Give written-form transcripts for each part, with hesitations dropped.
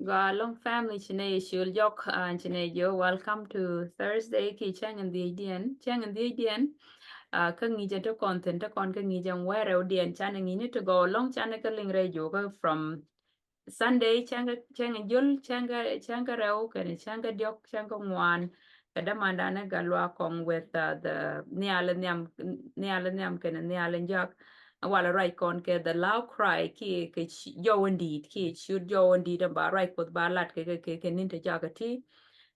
Long family chine shul yok chine yo welcome to Thursday ki chang and the Indian ka ngi to content to kon ka ngi jang where audience chan ngi to go long chan ka ling re jo ka from Sunday changa jul changa rau ka ni changa diok changa ngwan kada mandana galwa kong with the niala nyam ka niala jak wala right kon ke the loud cry ki yo indeed ki should yo indeed ba right with ba lat ke ninte jagati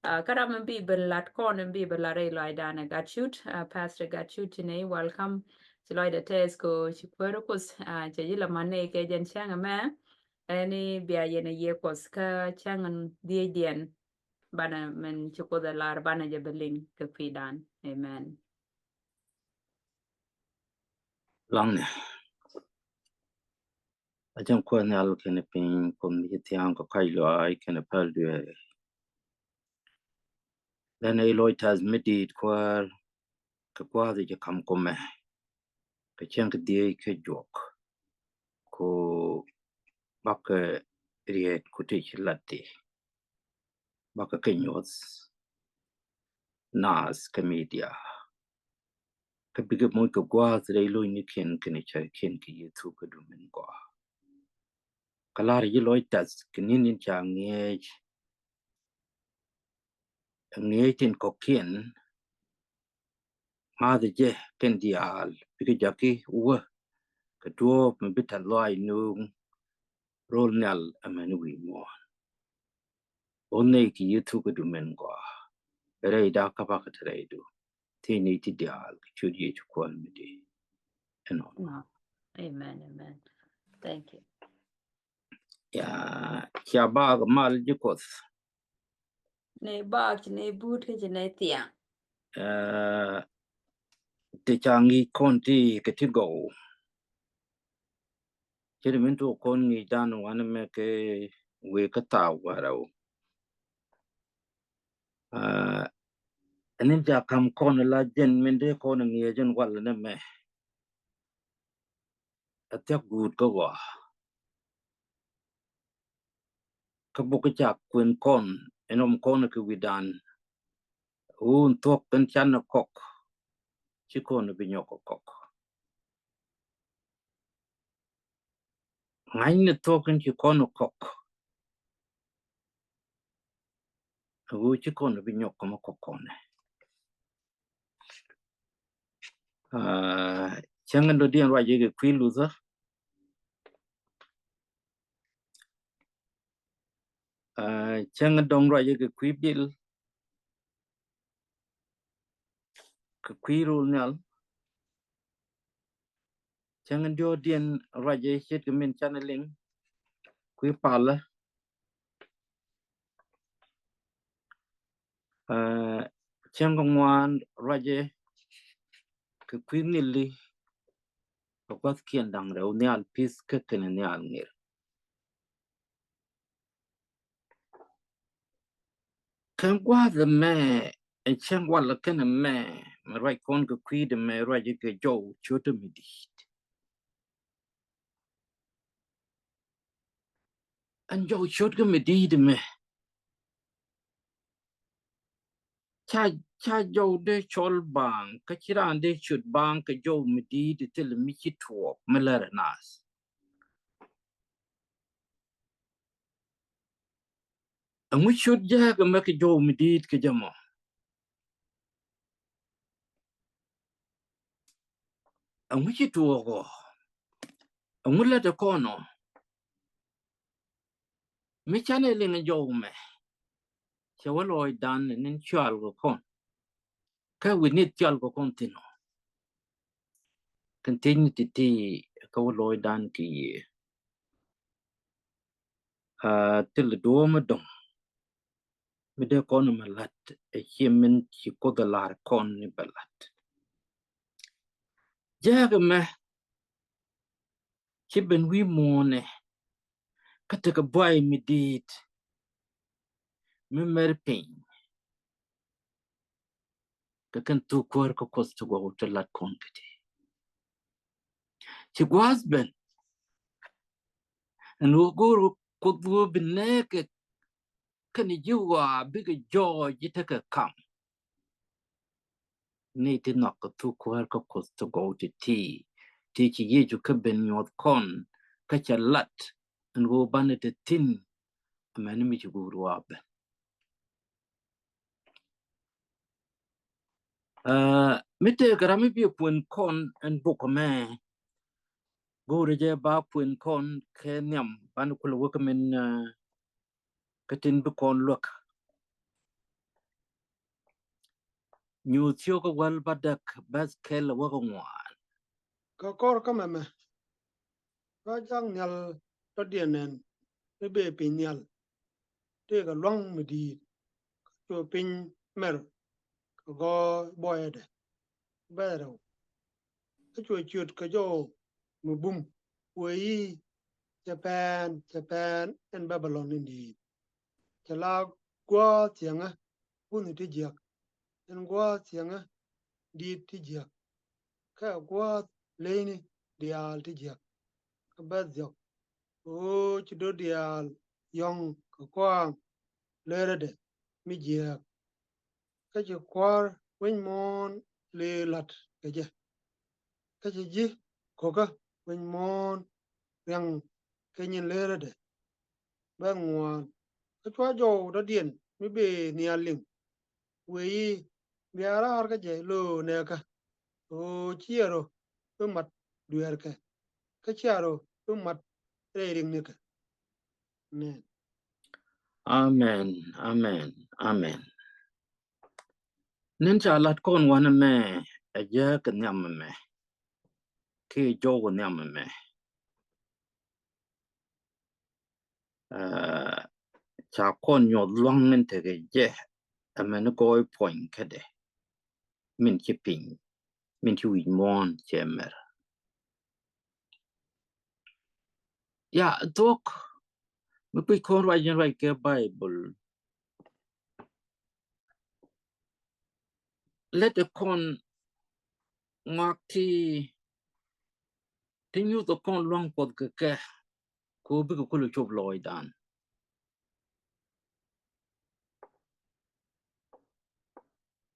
kada man bi ben lat kon and bi ben la re lo dana got shoot pastor got shoot today welcome to lo da tes ko chikwero kus che yila mane ke jen changa me any bia yene ye kos ka changan die dien bana men choko da lar bana je beling ke fidan amen Long I don't quite know can it be community uncle Kailo I can appel you. Then a Lloyd has midid quar Kakwa the come come a chunk de joke ko baka riet kutich latti baka kenyos nas comedia ka big mo ko gwa the lo ni ken ken ki you ko dumen go kalar yi Lloyd tas kinin chang tin ko ken ma de je ken dial big jaki wa ka duo mbita loy nu rol nal amani wi mo onne ki you ko dumen go re da ka ba ka tre do tini ti dial chud ye ko mi di eno no amen thank you ya ba mal jikos ne bak ne but ke ne tia te changi konti ke ti go chiri mintu kon ni dan wan me ke we ka ta warau anin ja kam kon la jen min de kon ngi jen wal ne me atya gut ko wa ka bu ka ja kwen kon enom kon ke widan un tok kan chan kok chi kon bi nyok kok ngai ne tok kan chi kon kok u chi kon bi nyok ko kok kon changan do dien wa ye ke kwi lu za changan dong wa ye ke kwi bil ke kwi ru nyal changan do dien wa ye chet ke min channeling kwi pala changan wan wa ye ke kwi nili ko pas kien dang re nyal pis ke ken nyal ngir kan gwa the me en chang wala ken me ma right kon ke kwi de me wa ye ke jo choto mi di an jo chot ke mi di de me cha jo de chol bang ka chiran de chut bang ka jo mi di de tel mi chi tuok meler nas angu chut ja ka me ka jo mi di ke jamo angu chi tuok angu la de kono mi chane le na jo me che waloi dan nen chal go kon ka we nit chal go kon tino continue ti ka waloi dan ki til do ma dong mi de kono malat e chimen chi ko da lar kon ni balat ja me chi ben wi mone kata ka boy mi dit mi mer pin ka kan tu kor ko kostu go to lat kon kiti chi was ben no guru ko du bineke can you big joy you take a come need to knock to quirk to go to tea teach ye to cabin your con catch a lot and go ban it a tin a man me to go up Mite garami bi pun con and book a man go to ba pun con kenyam banukul workman katin bu con look New Tioga well badak bas kel wagwa Ka kor ka meme ka jang nyal to dienen te be pin nyal te ka long mi di to pin mer ka go boyede bero ka chut ka jo mu bum we Japan and Babylon indeed chala gwa tianga kun ti jak en gwa tianga di ti jak ka gwa leini dial ti jak ka ba o ci do dial yong ko kwang lerede mi je ka ci kwar wen mon le lat ke je ka ci ji ko ka wen mon yang ke nyin lerede ba ngwan ka chwa jo do dien mi be ni aling we yi bi ara har ka je lo ne ka o chiero bu mat duer ka chiaro bu mat re ring ne ka ne Amen Amen Ninja lat kon wana me a jerk nyam me ki jogo nyam me cha kon yo long nin te je a man go point kede min chi ping min chi wi mon chemer ya dok mi pi kon wa jen right ke bible let the con ngak ti you the con long pod ke ko bi ko lu chop loy dan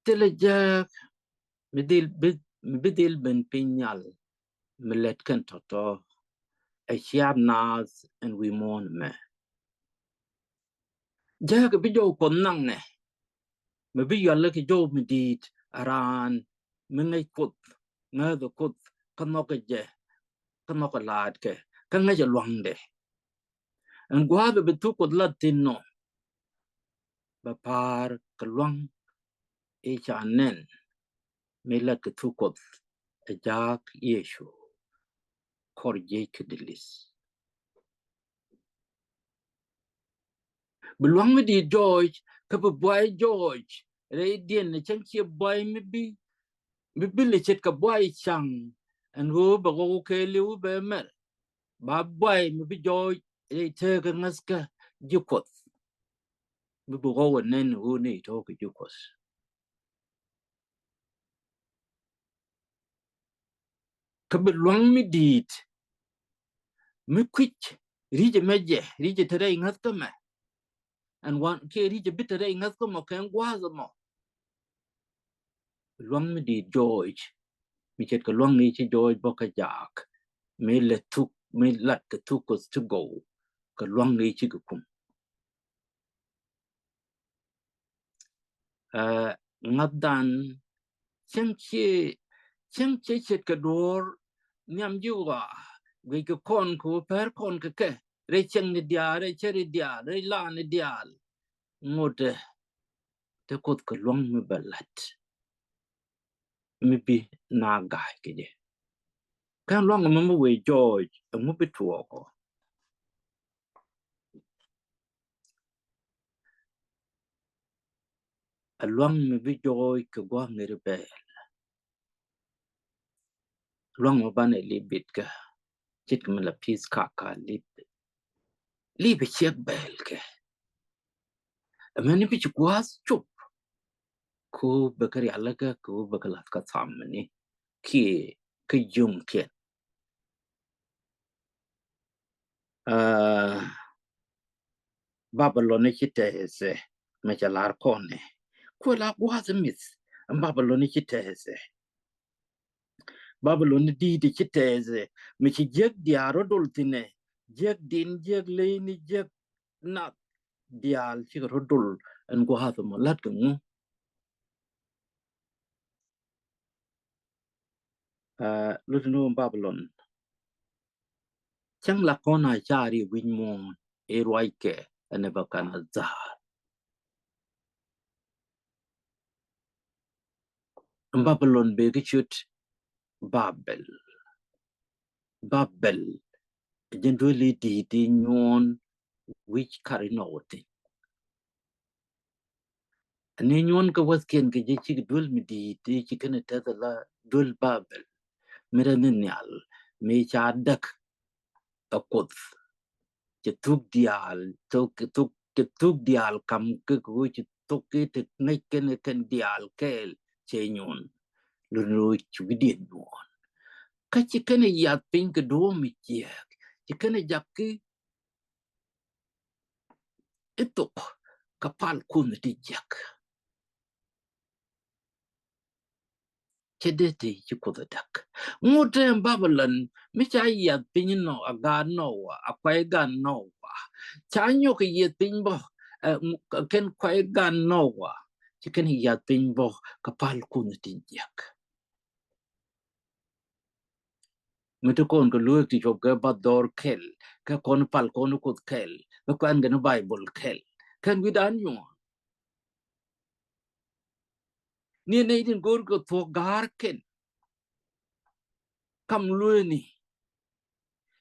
tele je mi bidil ben pinyal mi let kan toto a siap nas and we mon me je ke bi jo kon nang ne mi bi yalla ke jo mi dit aran mi ngai kut nga do kut kan no ke je kan no ka lat ke kan nga je luang de an gwa be tu kut latin no ba par ka luang e chanen mi lat ke tu kut a jak yeshu kor je ke dilis Beluang mi di George, ka boy George, re dien ne chen chi boy mi bi le chet ka boy chang, and go ba go ke liu be mer. Ba boy mi bi George re te ka ngaska jukot. Mi bu go nen u ni to ka jukos. Ka beluang mi dit, mi kwich rije meje, rije tere ngaska me. And one ke rije bitere ngaska mo ken gwaza mo. Beluang mi di George. Mi chet ka luang ni chi George bo ka jak me le tuk me lat ka tukos to go ka luang ni chi ka kum ngadan chen che chet ka dor nyam ju wa we ka kon ko per kon ka ke re chen ni dia re che ri dia re la ni dia ngode te kot ka luang me balat mi bi na ga ke je kan luang me we George mu bi tuo ko a luang mi bi joy ka gwa ngere be luang mo bane li bit ka chit ka la peace ka li be chek bel ke a mani bi gwa chup ko be kari alaga ko be kala ka samni ki ka jum ke Babylon chitese mechalar kone kwela gwazmith Babylon chitese Babylon di chitese mechi jeg diaro doltine jeg din jeg leini jeg na dial chi rodol en gwazmo latgu lutno Babylon chang la kona chari winmon erwaike Nebuchadnezzar Babylon be gichut Babel generally di nyon which carry note ne nyon ka wasken ke je chi dul mi di chi kana ta la dul Babel miranial me cha dak akot che tuk dial tuk dial kam ke ko che tuk ke te ngai ken dial kel che nyon lu chu di nyon ka chi kana ya pin ke do mi chi kana jakki etok kapal kun ti jak chedete chikodak ngote Babylon micha ya pinno aga no akwai gan no chanyo ke ye pinbo ken kwai gan no chicken ya pinbo kapal kun ti jak metukon ko lu ti job ga bador kel ka kon pal kon ko kel ko an gan Bible kel kan widan yo ni ne din gor ko to gar ken kam lu ni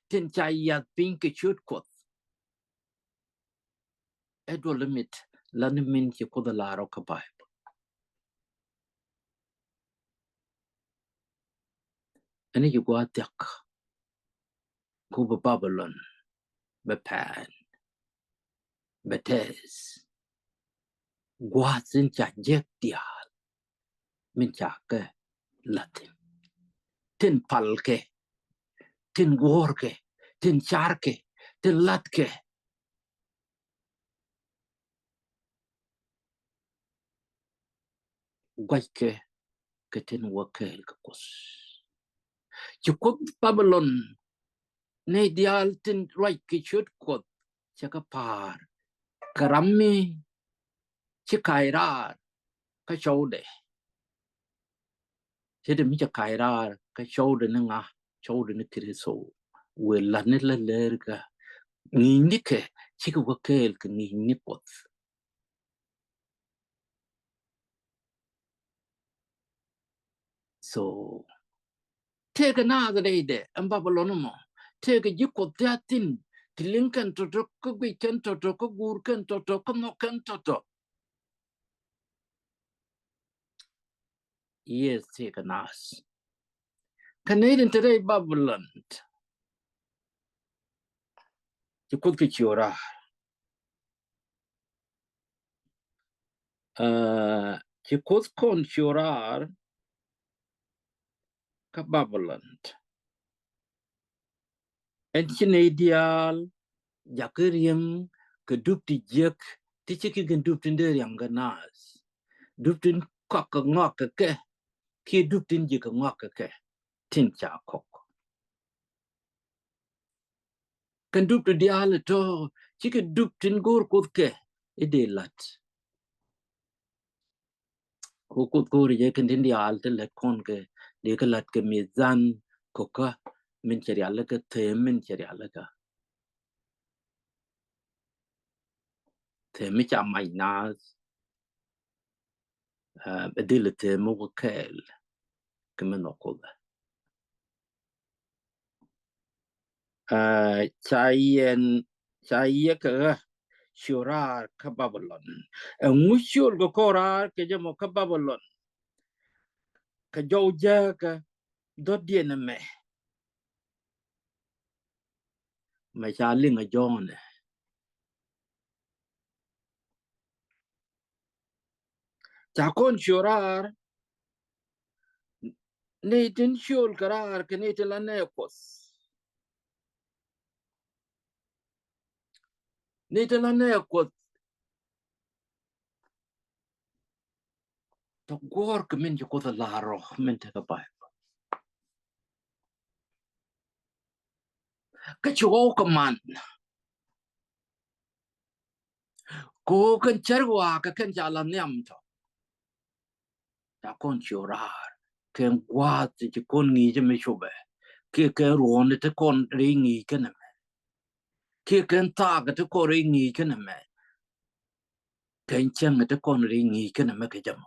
ten chai ya pin ke chut ko edo limit lan min ki ko da laro ka bai ani ki go atak ko Babylon be pan be tes gwa sin cha jek dia min cha ke latin tin pal ke tin gor ke tin char ke tin lat ke gwa ke tin wakel ka kos ki ko Babylon ne dial tin right ki chut ko cha ka par karami chi kaira ka chode thế mình chắc cái ra cái show đó nga show đó kiri so we la ne la ler ka ni ni ke chi ko ke ke ni pot so take another day de am Babylon mo take ji ko tin tilinkan to ko bi kan to ko gur kan to ko no kan to yes take anas Canadian today Babylon ji ko ke chiora ji ko kon chiora ka Babylon en Canadian jakeriam ke dupti jek ti chiki gen duptin der yang ganas duptin kok ngok ke ki duptin jik ngok ke tin cha kok kan dupti dial to chiki duptin gor kod ke ide lat ko kod gor je kan din dial te let kon ke de ke lat ke mizan ko ka min cheri ala ke themin cheri ala ka themi cha mai nas bedil te mo kel ke men okol chai ke Shurar ka Babylon ngushul go korar ke jamo ka Babylon ka jawja ka dodien me chaling a jone chakon Shurar netin shul karar ke netin la nekos ni te la ne ko to gor ke min ko la ro min te ka ba ka chu ko man ko kan charwa ka kan jala nyam to ta kon chura ken gwa ti kon ngi je me shobe ke ro ne te kon ri ngi ken me ke ken ta ga te ko ri ngi ken me ken chen te kon ri ngi ken me ke jam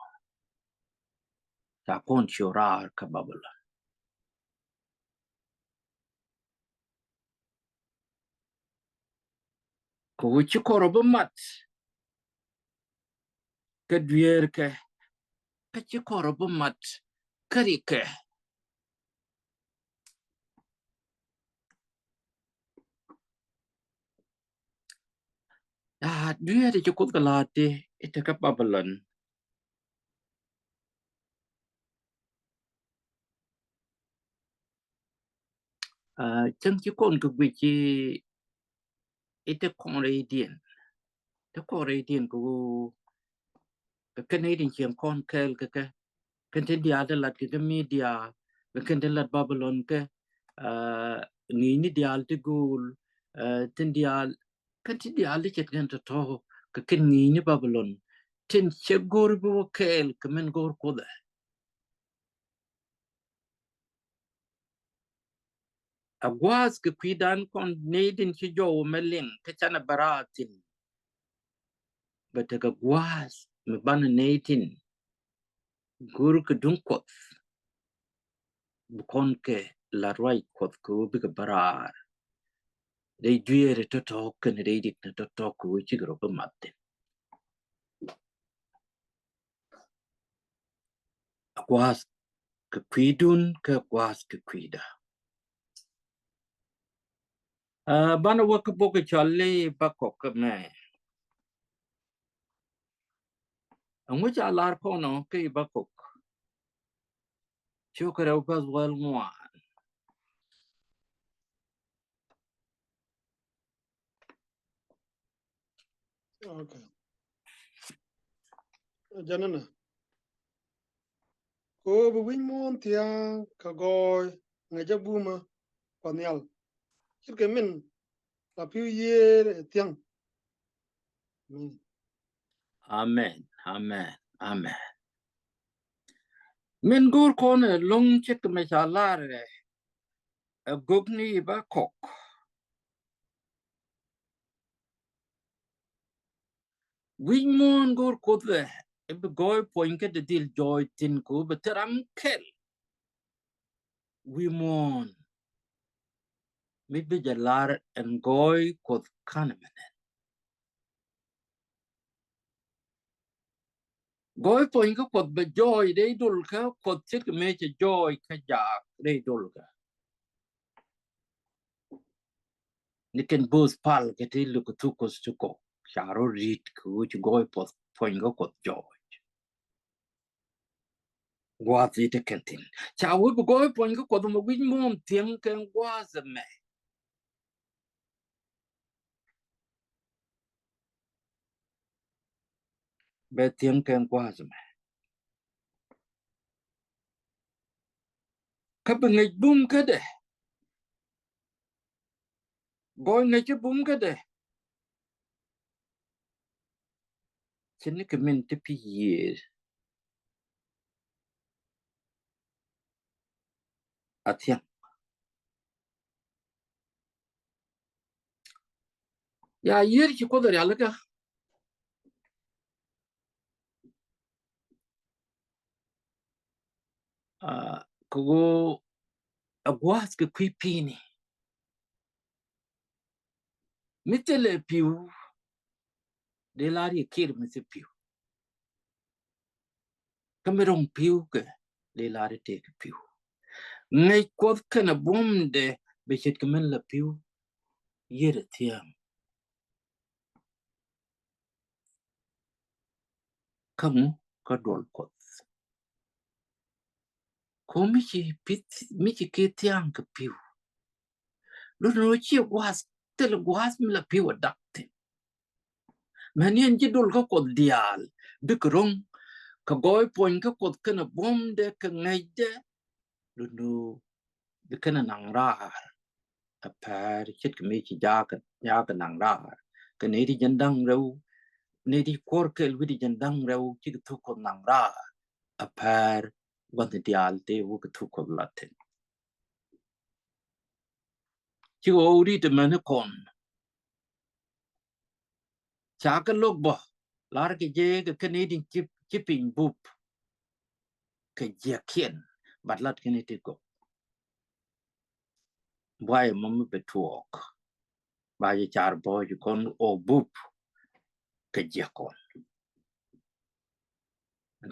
ta kon chura ka babala ko chi ko ro mat ke duer ke chi ko ro mat kari ke duer chi ko la te ite ka babalan chân chi kon ku bi chi ite kon ri dien te ko ri dien ku cái này thì chiếm con cái thiên địa đó là cái media cái thiên là Babylon cái nghĩ ni dia thì gul thiên địa cái thiên địa là chết cái đó cái nghĩ ni Babylon thiên chế gor bu cái men gor ko da agwas cái quy đan con này din chi jo melin cái chana baratin but cái agwas me ban này tin guru cái dung ko con ke la roi ko ko bi ka barar dei duere to ken dei dik to ko chi gro ba matte akwas ke kwidun ke akwas ke kwida bana wa ka bo ke challe ba ko ke me angu cha lar ko no ke ba ko chu ka ro ba wal ngwa Okay. Janana. Ko bu win mon tiang ka goy nga jabuma panyal. Chirke min la piu yer tiang. amen amen amen men gur ko ne long che ke me cha lar gogni ba ko win mon gur ko de be goy point ke de dil joy tin ko be tram kel wi mon mi be jalar en goy ko kanemen goy point ko be joy de dul ka ko chit ke me che joy ka ja de dul ka niken bus pal ke ti lu ko tu ko su ko charo rit ko chu goy point ko joy wa ti te kentin cha wo be goy point ko mo win mon tieng ken wa za me be tieng ken wa za me ka be ngai bum ka de goy ngai che bum ka de chen ke men te pi ye atien ya yer ki ko da ya la ka ko agwas ke kwipini mitele piu de lari kir mite piu kamerong piu ke de lari te piu ngai ko kana bom de be chet kamen la piu yere tiam kamu ka dol ko mi chi ke tiang ke piu lo no chi gwas tel gwas mi la piu adapte Manian jidul ka kod dial bikrong ka goy point ka kod kana bom de ka ngaide lunu bikana nang rar a par chit kami chi jaga nang rar ka ne di jandang rau ne di korkel widi jandang rau chi tu kod nang rar a par wan dial te wo ka tu kod latin chi ori de man kon cha ka lok bo lar ke je ka Canadian chipping bup ka je kien bat lat kene te ko why mama betuok ba je char bo ju kon o bup ka je kon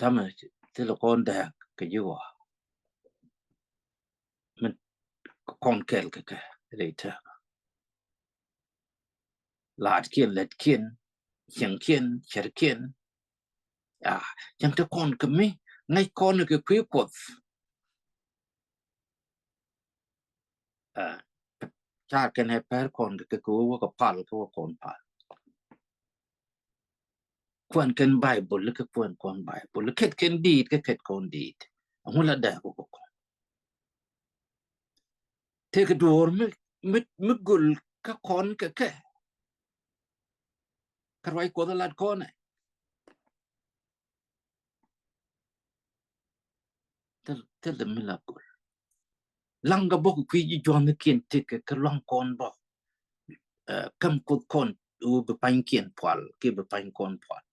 tama te lo kon da ka je wa men kon kel ka later lat kien let kien chen kien cher kien chẳng te kon ka me ngay kon ka kwe kot char ken he per kon ka ko ka pal ko kon pal kwan ken bible ka kwan kon bible ket ken dit ka ket kon dit ngula da ko ko te ka dor mi gul ka kon ka karwai ko da lat kon te le mi la gul langa bo ku ji jon ken te ka long kon bo kam ko kon u be pan kien pwal ke be pan kon pwal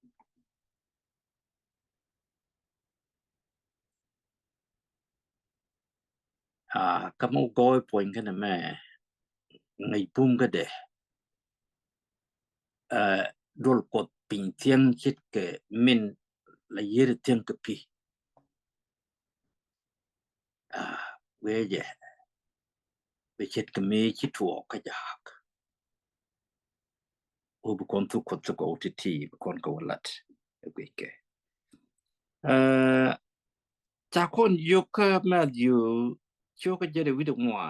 kamu goy point kana me ngai pum ka de dol kot pin tiang chit ke min la yer tiang ke pi we je be chit ke me chit wo ka jak o bu kon tu kot ko ti kon ko lat we ke cha kon yo ka ma yu cho ka je de wi de ngwa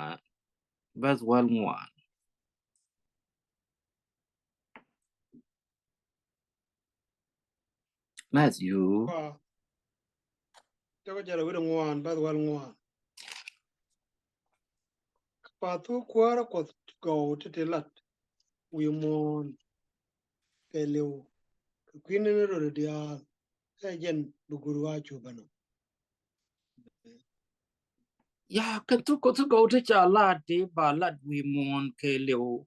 bas wal ngwa ma yu Jaga jala wida ngwan bad wal ngwan. Patu kwara ko go tete lat wi mon ke lew kwin ne ro dia ka jen buguru wa chubano. ya kan tu ko tu go te cha la de ba lat wi mon ke lew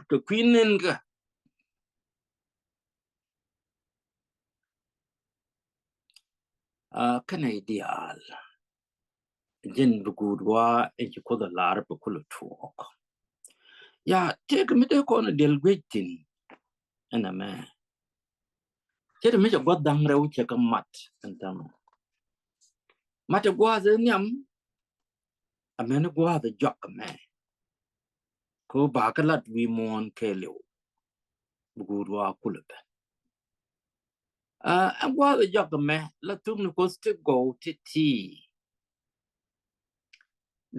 ke kwinen ka kana ideal jen bugudwa e ko da lar bu kulu tuok ya te ka mi de ko na del gwetin ana me te mi ja godang rew che ka mat antama mate gwa ze nyam amene gwa da jok me ko ba ka lat wi mon ke lew bugudwa kulu be an gwa da jok me la tum no ko ste go ti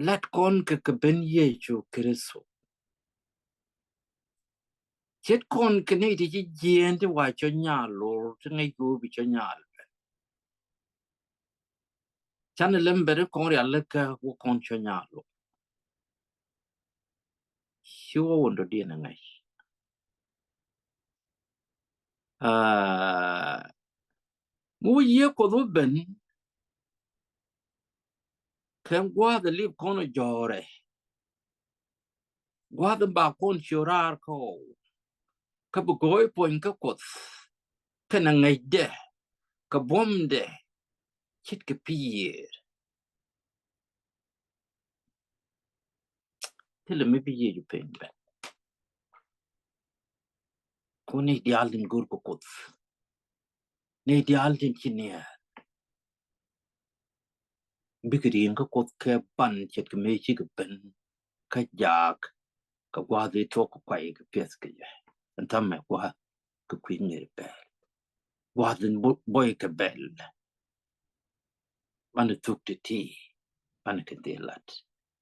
lat kon ka ben ye chu kreso chết con cái này thì chỉ diện thì ngoài cho nhà lô thì ngay cứ bị cho nhà cho nên làm bề con rồi là cái của con cho nhà lô siêu ổn được điện ngay mua gì có đồ bên khen qua the live con ở giò rồi qua the bà con chiều ra cô cái bữa gói point cái cột cái năng ngay đẻ cái bom đẻ chết cái pier thế là mấy pier chụp hình vậy con này đi ăn đến gối cái cột này đi ăn đến chi nè bigriin ka kot ke ban chet ke me chi ke ben ka jak ka wa de to ko kwai ke pes ke ye antam me wa ke kwin ne be wa den boy ke bel man tuk ti man ke de lat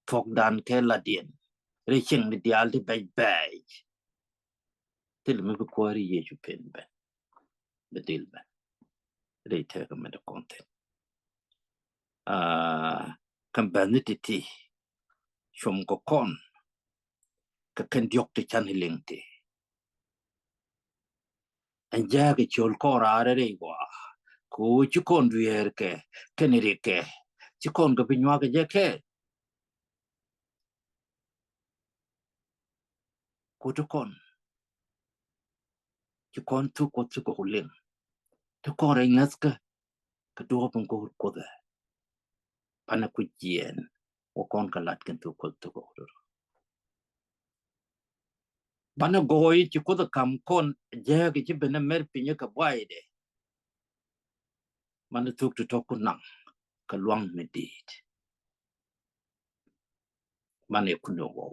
tok dan ke la dien re ching de dial de bay bay till me be kwari ye ju pen ben be dil ben re te me de content kan baniti shom ko kon ka kan diok te chan hilingti anja ke chol ko ra re wa ku chu kon rier ke kenere ke chu kon ga binwa ke je ke ku chu kon tu ko chu ko ling to ko re ngas ka do pon ko da pana ku jien o kon ka lat kan tu ko bana goyi ci ko da kam kon je ga ci bena mer pinya ka baide man tuk to ko nang ka luang medit man e kuno wo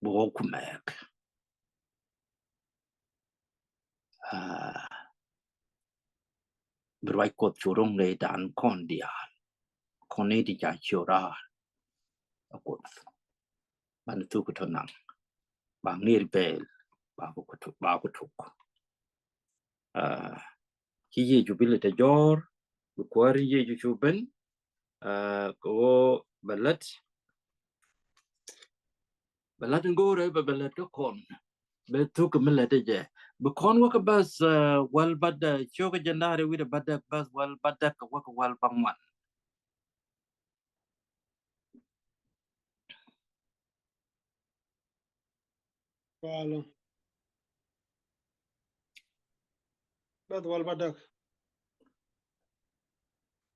bo ku mek berwai ko churong le dan kon dia kon e di ja chura ko man tuk to nang ba ngir bel ba ko tuk ki ye ju bile te jor bu kwari ye ju chuben ko balat ngore ba balat ko kon betu ke melade je bekon wa bas wal bada choga jandare wi bada bas wal bada ka wa wal bangwan Walo. Bad wal badak.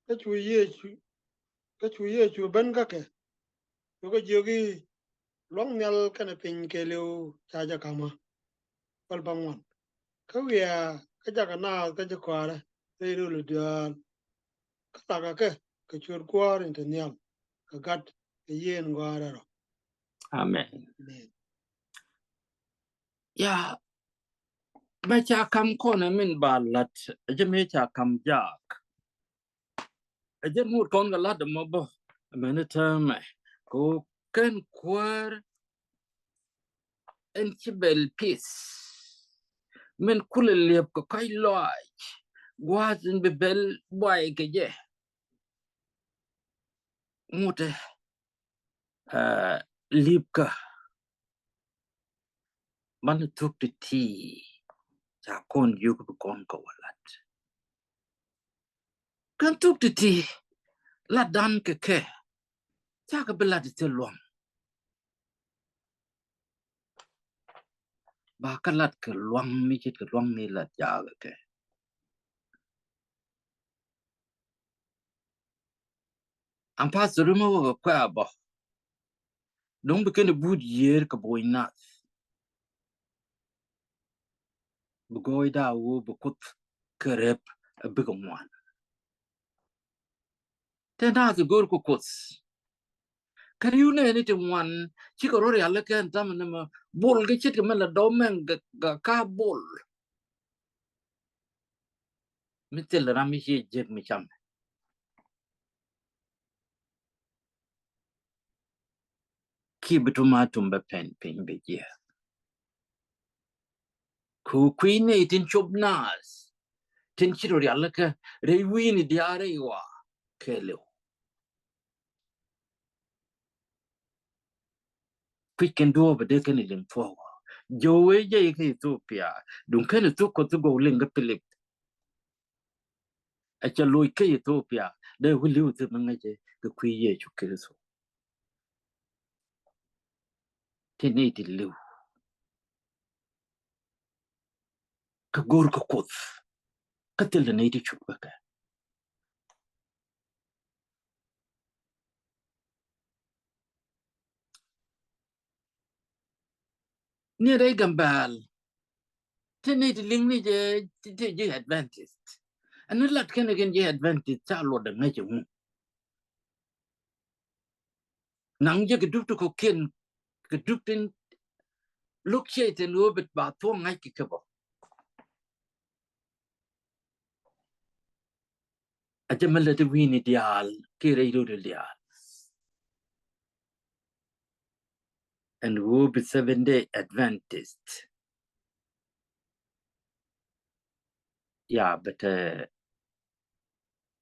Kachu ye chu ben ka ke. Yo ko jogi long nyal kana pin ke leo chaja kama. Wal bangwan. Ka wiya ka jaga na ka je kwara. Sai ru dial. Ka ta ka ke chur kwar intenial. Ka gat ke yen gwara ro. amen ya ba cha kam kona min balat je me cha kam jak je mur kon ga lad mo bo menita me ko ken kwar en chibel peace men kule liep ko kai loy gwazin be bel boy ke je mute lipka man tuk ti cha kon yu ko kon ko walat kan tuk ti la dan ke cha ka belad te luang ba ka lat ke luang mi chit ke luang ni la ja ke am pa zuru mo ko kwa ba dong be ken bud yer ka boina bu goy da wo bu kut kerep be ko wan te na zu gor ko kuts kan yu ne ni te wan chi ko ro ya le ken tam na ma bol ke chit ke mala do men ga ka bol mi tel ra mi je je mi cham ki bituma tumba pen be je ku queen ne tin chob nas tin chiro ya le ke re wi ni diare wa kelo quick can do over there can ling for jowe je ke Ethiopia dun kan to ko to go ling pilip a cha loy ke Ethiopia de wi lu te manga je ke kwi ye chu ke so te ne ti lu ka gor ko kot ka tel ne ti chu ka ne re gambal te ne ti ling ni je te je advantage and not like can again je advantage cha lo de ngai chu nang je ke duk to ko ken ke duk tin look che te no bet ba to ngai ki ka bo a je mala te wi ni dial ke re ro de dial and will be 7-day Adventist yeah,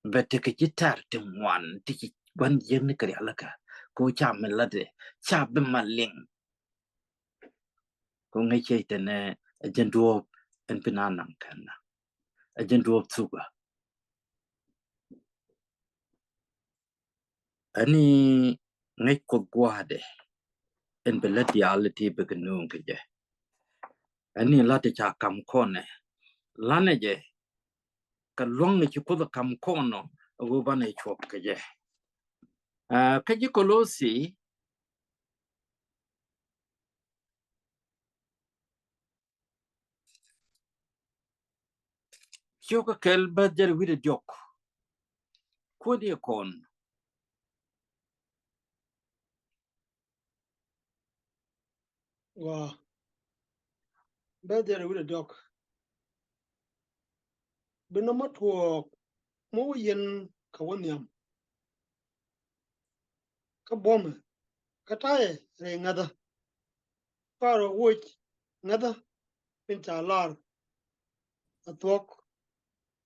but ke gitar tim wan tiki wan yen kari alaka ko cha melade cha be maling ko ngai che tene ajenduo en pinanang kana ajenduo tsuga ani ngai ko gwade en belati alati be gnung ke je ani lati cha kam kone lane je ka long ni ko kam kono go bane chop ke je ka ji kolosi choka kel badger with a joke ko di kon Wow. Better with a dog. Benomat walk. Mo yen kawanyam. Kabom. Kataye. Ray ngada. Faro which ngada. Pincha lar. A talk.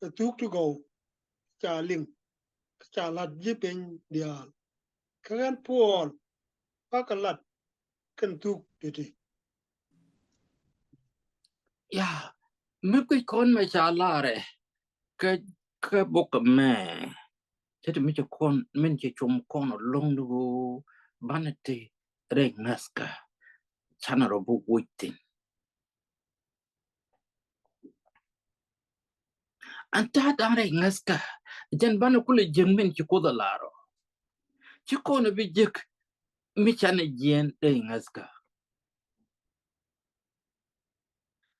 A took to go. Charling. Chalat jipping dial. Kagan Paul. Pakalat. Kan took duty. ya me ko kon me cha lare ka bok me che me che kon men che chom kon long du banete re naska chana ro bu witin anta da re naska jen bana kule jeng men che ko da laro che kon bi jek mi chana jen re naska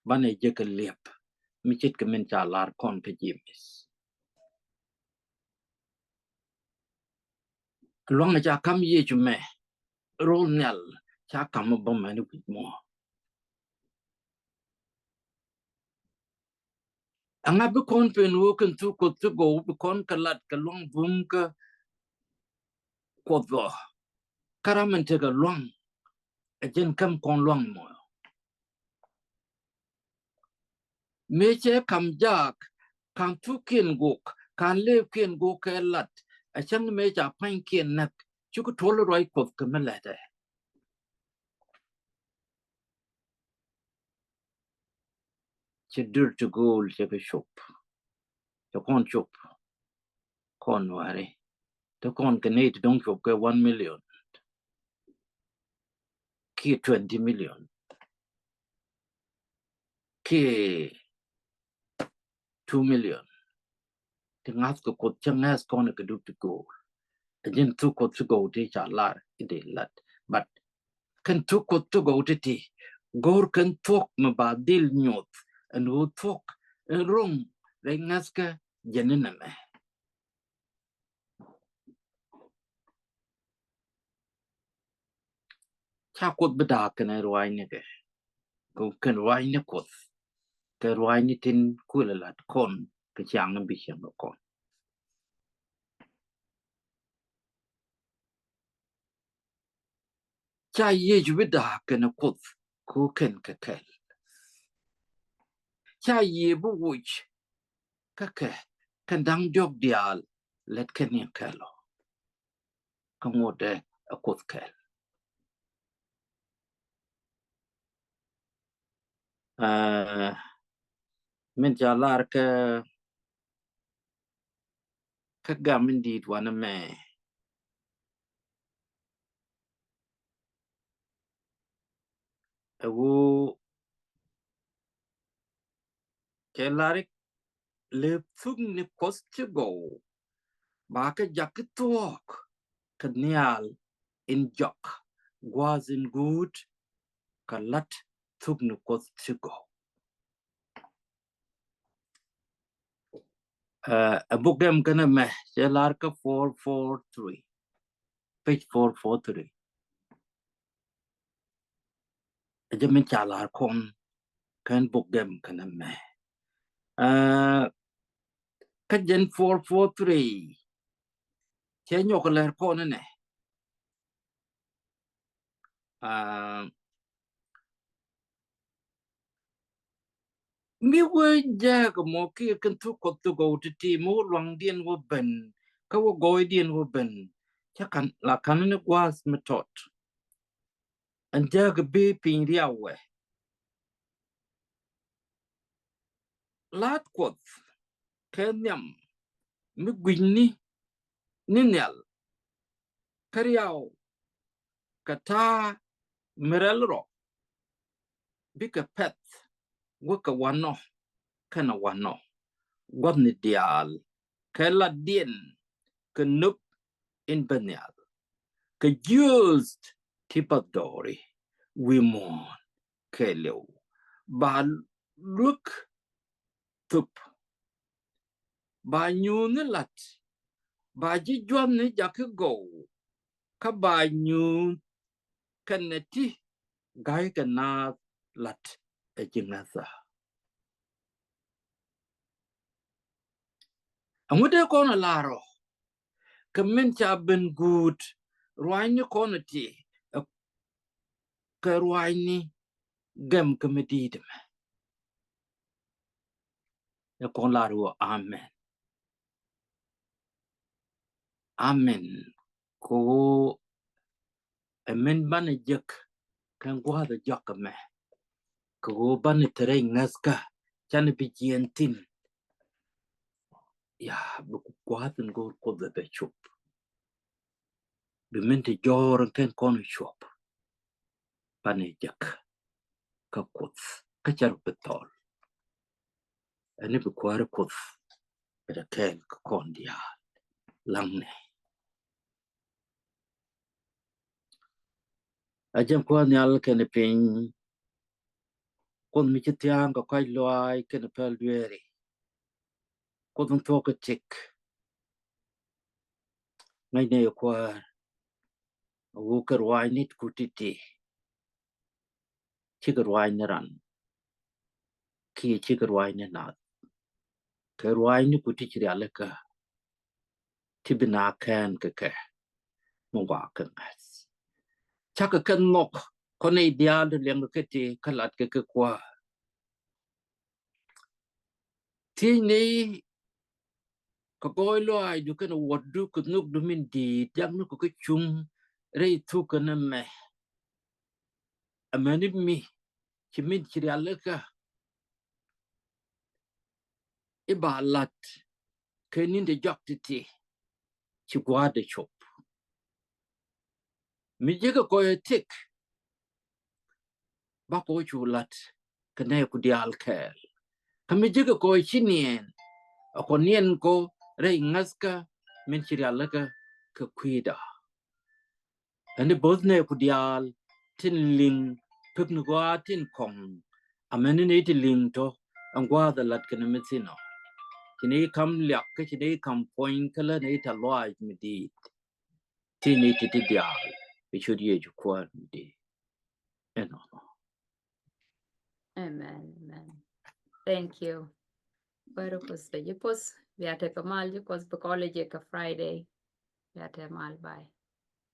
bana jek lep mi chet ke men cha lar kon ke jimis long ja kam ye chume rol nel cha kam bo mani wit mo anga bi kon pen wo kan tu ko tu go bi kon kalat ka long bum ka ko do karamen te ga long a jen kam kon long mo me che kam jak kan tu ken gok kan le ken go ka lat a chang me ja pan ken nak chu ko tol roi ko ka mala de che dur to go che ga shop to kon shop kon ware to kon ka ne dong shop ka 1 million ki 20 million ki 2 million thì ngắt cái cột chân ngắt con cái đục to go again two cột to go thì chả là cái lát but can two cột to go thì gor can talk mà bà deal nhot and who talk wrong lại ngắt cái dân này mà cha cột bê đà cái này rồi này cái rồi này cột cái rồi này tin cuối là lát con cái chàng nó bị chàng nó con cha ye ju bê đà cái nó cột cố khen cái cha ye bu wuch kake kan dang job dial let ken yen kelo kamode akot kel men jalar ka gamin dit wana me awu kelarik le fung ni kost go ba ka jakitok kanyal in jok was in good kalat fung ni kost go abugam kana me jalar ka 443 page 443 ajamin jalar kon kan bugam kana me kajen 443 che nyok ler ko ne mi we ja ko mo ki kan tu ko tu go ti mo long dien wo ben ka wo go dien wo ben cha kan la kan ne was metot an ja ga be pin ria we lat ko kenyam mi gwini ni nyal kariao kata merelro bika pet waka wano kana wano wadni dial kala dien kanup in banyal ka used tipadori wimon kelew ba look tup ba nyune lat ba ji jwanni jake go ka ba nyun kaneti gai kana lat e jingatha amude kono laro kamin cha ben good ruani kono ti ka ruani gem kamedid ya kon laro amen amen ko amen bana jek kan gwa da jakame ko bana tere ngaska chan bijientin ya bu kwatin go ko da chup bimente jor ken kon chup bana jek ka kuts ka char betol ani bu kwar kuts bada ken ka kon dia langne ajem ko nyal ken pin kon mi chitiang ka kai loai ken pel dueri kon to ka tik ngai ne kwa wo ka ruai nit kutiti chigar ruai naran ki chigar ruai ne na ka ruai ni kutichi alaka tibina kan ka mo wa kan as chaka kan nok kon ei dia de leng ka ti kalat ka kwa ti ni ka boy lo ai du kan wod du ku nuk du min di jang nu ko ka chung rei tu kan me amani mi chimin chiri alaka ibalat kenin de jok ti chi gwa de chop mi je ka ko tik ba ko chulat kane ku dial kel kami je ka ko chinien ko nien ko rei ngaska min chiri alaka ka kwida ani bozne ku dial tin ling pek nu gwa tin kong amani ne ti ling to angwa da lat kana mitsino kini kam lyak ka kini kam point kala ne ta loa mi di ti ne ti dial bi chudi ye ju kwa mi di eno Amen. Amen. Thank you. Pero pues de pues ya te kamal yo pues college ka Friday ya te mal bye.